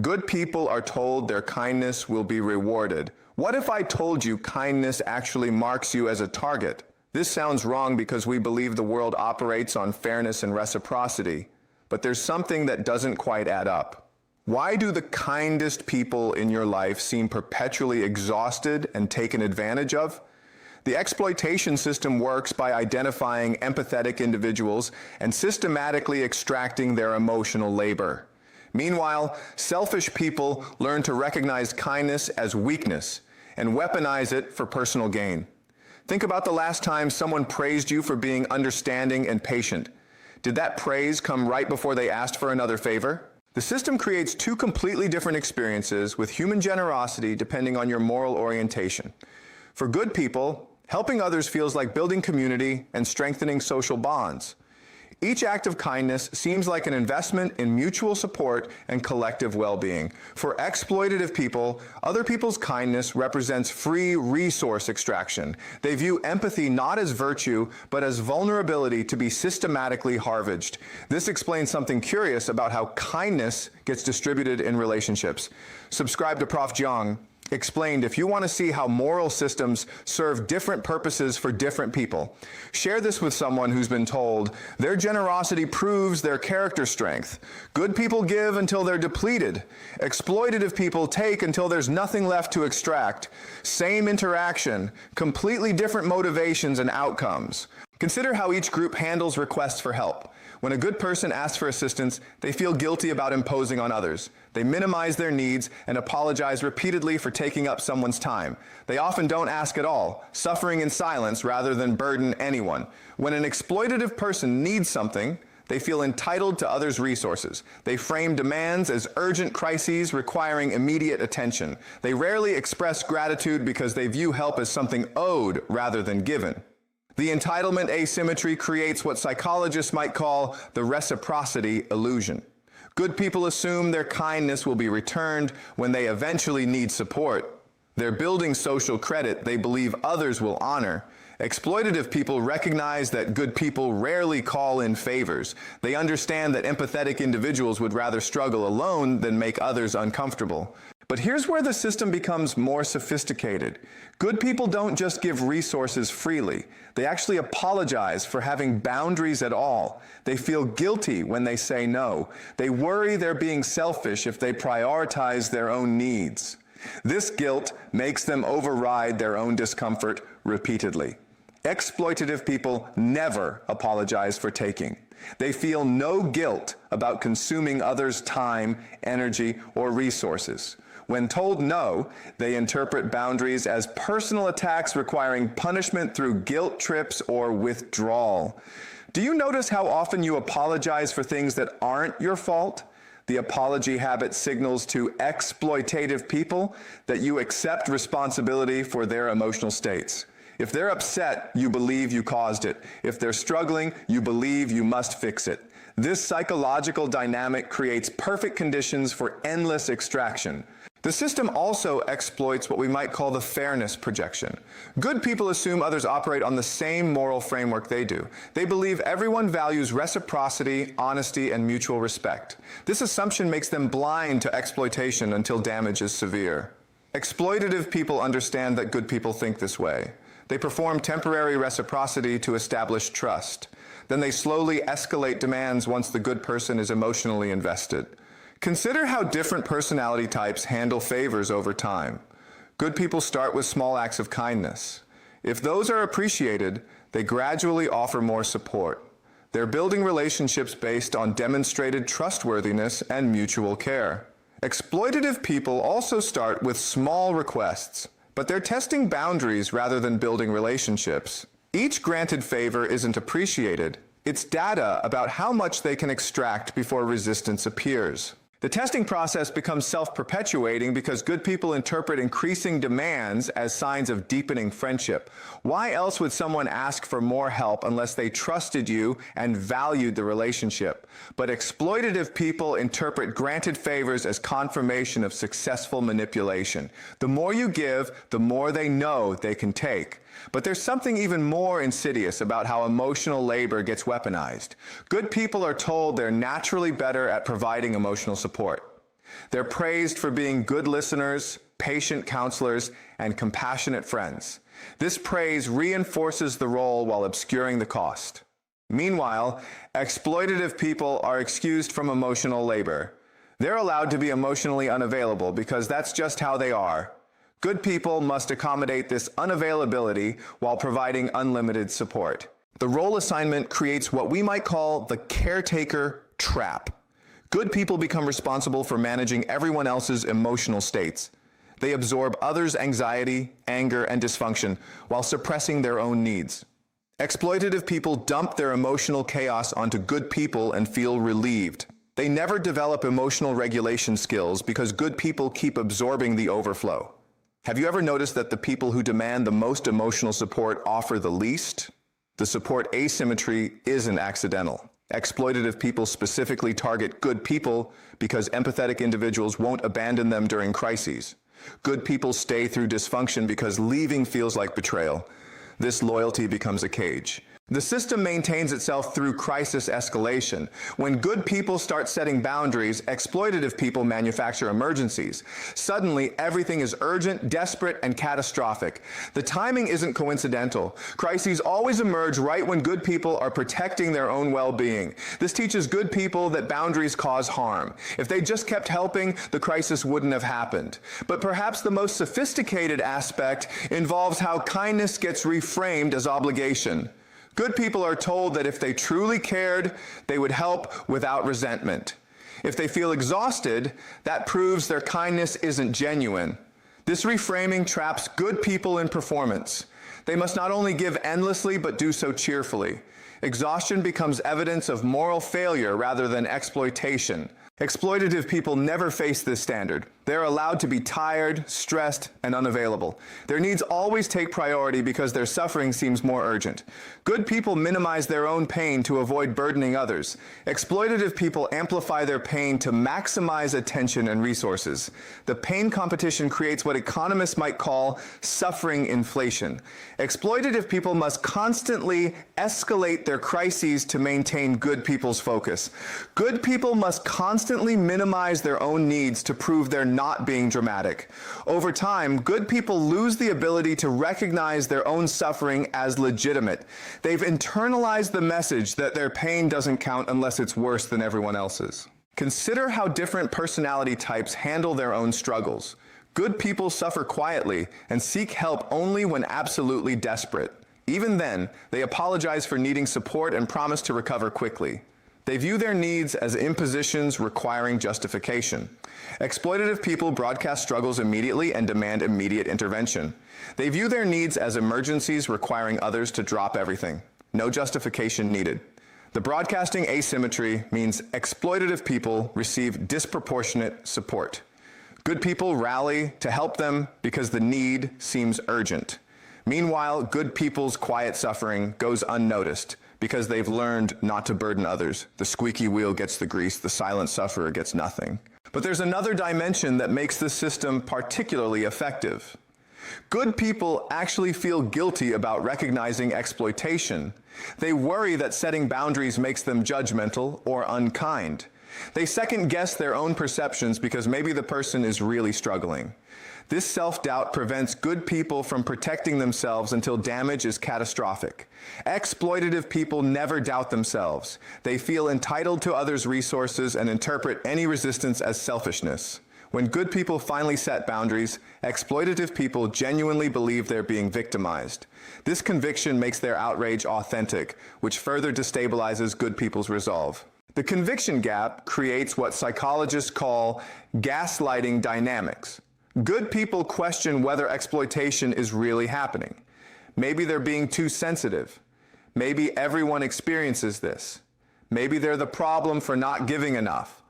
Good people are told their kindness will be rewarded. What if I told you kindness actually marks you as a target? This sounds wrong because we believe the world operates on fairness and reciprocity, but there's something that doesn't quite add up. Why do the kindest people in your life seem perpetually exhausted and taken advantage of? The exploitation system works by identifying empathetic individuals and systematically extracting their emotional labor. Meanwhile, selfish people learn to recognize kindness as weakness and weaponize it for personal gain. Think about the last time someone praised you for being understanding and patient. Did that praise come right before they asked for another favor? The system creates two completely different experiences with human generosity depending on your moral orientation. For good people, helping others feels like building community and strengthening social bonds. Each act of kindness seems like an investment in mutual support and collective well-being. For exploitative people, other people's kindness represents free resource extraction. They view empathy not as virtue, but as vulnerability to be systematically harvested. This explains something curious about how kindness gets distributed in relationships. Subscribe to Prof. Jiang Explained if you want to see how moral systems serve different purposes for different people. Share this with someone who's been told their generosity proves their character strength. Good people give until they're depleted. Exploitative people take until there's nothing left to extract. Same interaction, completely different motivations and outcomes. Consider how each group handles requests for help. When a good person asks for assistance, they feel guilty about imposing on others. They minimize their needs and apologize repeatedly for taking up someone's time. They often don't ask at all, suffering in silence rather than burden anyone. When an exploitative person needs something, they feel entitled to others' resources. They frame demands as urgent crises requiring immediate attention. They rarely express gratitude because they view help as something owed rather than given. The entitlement asymmetry creates what psychologists might call the reciprocity illusion. Good people assume their kindness will be returned when they eventually need support. They're building social credit they believe others will honor. Exploitative people recognize that good people rarely call in favors. They understand that empathetic individuals would rather struggle alone than make others uncomfortable. But here's where the system becomes more sophisticated. Good people don't just give resources freely. They actually apologize for having boundaries at all. They feel guilty when they say no. They worry they're being selfish if they prioritize their own needs. This guilt makes them override their own discomfort repeatedly. Exploitative people never apologize for taking. They feel no guilt about consuming others' time, energy, or resources. When told no, they interpret boundaries as personal attacks requiring punishment through guilt trips or withdrawal. Do you notice how often you apologize for things that aren't your fault? The apology habit signals to exploitative people that you accept responsibility for their emotional states. If they're upset, you believe you caused it. If they're struggling, you believe you must fix it. This psychological dynamic creates perfect conditions for endless extraction. The system also exploits what we might call the fairness projection. Good people assume others operate on the same moral framework they do. They believe everyone values reciprocity, honesty, and mutual respect. This assumption makes them blind to exploitation until damage is severe. Exploitative people understand that good people think this way. They perform temporary reciprocity to establish trust. Then they slowly escalate demands once the good person is emotionally invested. Consider how different personality types handle favors over time. Good people start with small acts of kindness. If those are appreciated, they gradually offer more support. They're building relationships based on demonstrated trustworthiness and mutual care. Exploitative people also start with small requests, but they're testing boundaries rather than building relationships. Each granted favor isn't appreciated. It's data about how much they can extract before resistance appears. The testing process becomes self-perpetuating because good people interpret increasing demands as signs of deepening friendship. Why else would someone ask for more help unless they trusted you and valued the relationship? But exploitative people interpret granted favors as confirmation of successful manipulation. The more you give, the more they know they can take. But there's something even more insidious about how emotional labor gets weaponized. Good people are told they're naturally better at providing emotional support. They're praised for being good listeners, patient counselors, and compassionate friends. This praise reinforces the role while obscuring the cost. Meanwhile, exploitative people are excused from emotional labor. They're allowed to be emotionally unavailable because that's just how they are. Good people must accommodate this unavailability while providing unlimited support. The role assignment creates what we might call the caretaker trap. Good people become responsible for managing everyone else's emotional states. They absorb others' anxiety, anger, and dysfunction while suppressing their own needs. Exploitative people dump their emotional chaos onto good people and feel relieved. They never develop emotional regulation skills because good people keep absorbing the overflow. Have you ever noticed that the people who demand the most emotional support offer the least? The support asymmetry isn't accidental. Exploitative people specifically target good people because empathetic individuals won't abandon them during crises. Good people stay through dysfunction because leaving feels like betrayal. This loyalty becomes a cage. The system maintains itself through crisis escalation. When good people start setting boundaries, exploitative people manufacture emergencies. Suddenly, everything is urgent, desperate, and catastrophic. The timing isn't coincidental. Crises always emerge right when good people are protecting their own well-being. This teaches good people that boundaries cause harm. If they just kept helping, the crisis wouldn't have happened. But perhaps the most sophisticated aspect involves how kindness gets reframed as obligation. Good people are told that if they truly cared, they would help without resentment. If they feel exhausted, that proves their kindness isn't genuine. This reframing traps good people in performance. They must not only give endlessly, but do so cheerfully. Exhaustion becomes evidence of moral failure rather than exploitation. Exploitative people never face this standard. They're allowed to be tired, stressed, and unavailable. Their needs always take priority because their suffering seems more urgent. Good people minimize their own pain to avoid burdening others. Exploitative people amplify their pain to maximize attention and resources. The pain competition creates what economists might call suffering inflation. Exploitative people must constantly escalate their crises to maintain good people's focus. Good people must constantly minimize their own needs to prove they're not being dramatic. Over time, good people lose the ability to recognize their own suffering as legitimate. They've internalized the message that their pain doesn't count unless it's worse than everyone else's. Consider how different personality types handle their own struggles. Good people suffer quietly and seek help only when absolutely desperate. Even then, they apologize for needing support and promise to recover quickly. They view their needs as impositions requiring justification. Exploitative people broadcast struggles immediately and demand immediate intervention. They view their needs as emergencies requiring others to drop everything. No justification needed. The broadcasting asymmetry means exploitative people receive disproportionate support. Good people rally to help them because the need seems urgent. Meanwhile, good people's quiet suffering goes unnoticed because they've learned not to burden others. The squeaky wheel gets the grease, the silent sufferer gets nothing. But there's another dimension that makes this system particularly effective. Good people actually feel guilty about recognizing exploitation. They worry that setting boundaries makes them judgmental or unkind. They second-guess their own perceptions because maybe the person is really struggling. This self-doubt prevents good people from protecting themselves until damage is catastrophic. Exploitative people never doubt themselves. They feel entitled to others' resources and interpret any resistance as selfishness. When good people finally set boundaries, exploitative people genuinely believe they're being victimized. This conviction makes their outrage authentic, which further destabilizes good people's resolve. The conviction gap creates what psychologists call gaslighting dynamics. Good people question whether exploitation is really happening. Maybe they're being too sensitive. Maybe everyone experiences this. Maybe they're the problem for not giving enough.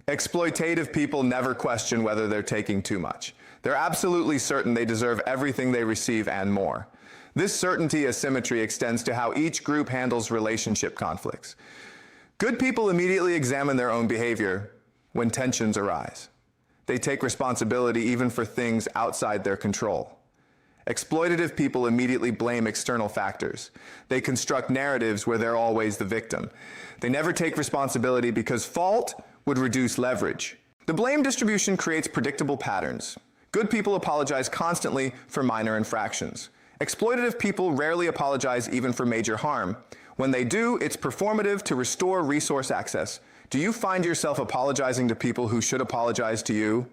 Exploitative people never question whether they're taking too much. They're absolutely certain they deserve everything they receive and more. This certainty asymmetry extends to how each group handles relationship conflicts. Good people immediately examine their own behavior when tensions arise. They take responsibility even for things outside their control. Exploitative people immediately blame external factors. They construct narratives where they're always the victim. They never take responsibility because fault would reduce leverage. The blame distribution creates predictable patterns. Good people apologize constantly for minor infractions. Exploitative people rarely apologize even for major harm. When they do, it's performative to restore resource access. Do you find yourself apologizing to people who should apologize to you?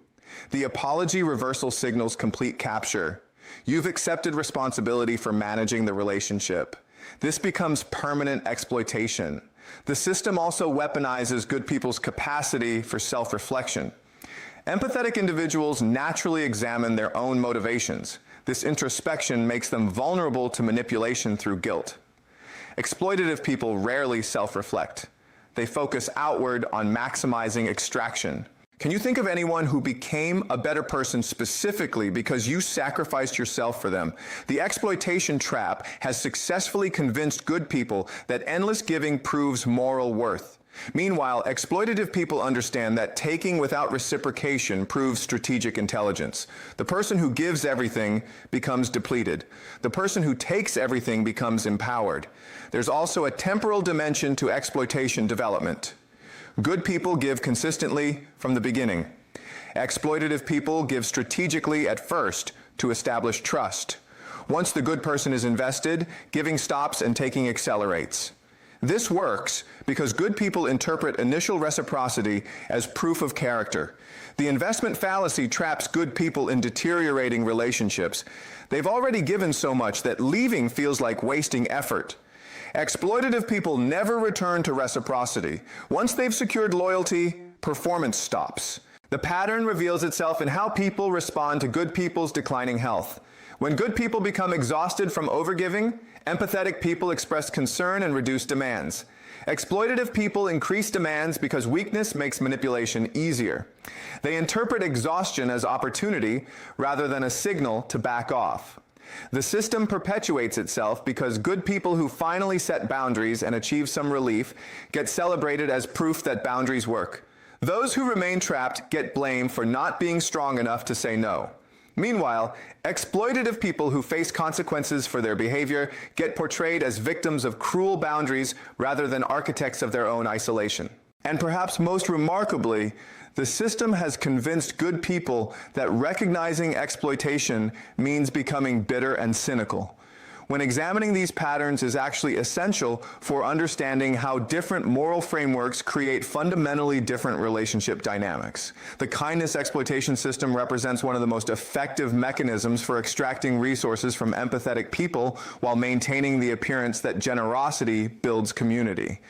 The apology reversal signals complete capture. You've accepted responsibility for managing the relationship. This becomes permanent exploitation. The system also weaponizes good people's capacity for self-reflection. Empathetic individuals naturally examine their own motivations. This introspection makes them vulnerable to manipulation through guilt. Exploitative people rarely self-reflect. They focus outward on maximizing extraction. Can you think of anyone who became a better person specifically because you sacrificed yourself for them? The exploitation trap has successfully convinced good people that endless giving proves moral worth. Meanwhile, exploitative people understand that taking without reciprocation proves strategic intelligence. The person who gives everything becomes depleted. The person who takes everything becomes empowered. There's also a temporal dimension to exploitation development. Good people give consistently from the beginning. Exploitative people give strategically at first to establish trust. Once the good person is invested, giving stops and taking accelerates. This works because good people interpret initial reciprocity as proof of character. The investment fallacy traps good people in deteriorating relationships. They've already given so much that leaving feels like wasting effort. Exploitative people never return to reciprocity. Once they've secured loyalty, performance stops. The pattern reveals itself in how people respond to good people's declining health. When good people become exhausted from overgiving, empathetic people express concern and reduce demands. Exploitative people increase demands because weakness makes manipulation easier. They interpret exhaustion as opportunity rather than a signal to back off. The system perpetuates itself because good people who finally set boundaries and achieve some relief get celebrated as proof that boundaries work. Those who remain trapped get blamed for not being strong enough to say no. Meanwhile, exploitative people who face consequences for their behavior get portrayed as victims of cruel boundaries rather than architects of their own isolation. And perhaps most remarkably, the system has convinced good people that recognizing exploitation means becoming bitter and cynical. When examining these patterns is actually essential for understanding how different moral frameworks create fundamentally different relationship dynamics. The kindness exploitation system represents one of the most effective mechanisms for extracting resources from empathetic people while maintaining the appearance that generosity builds community.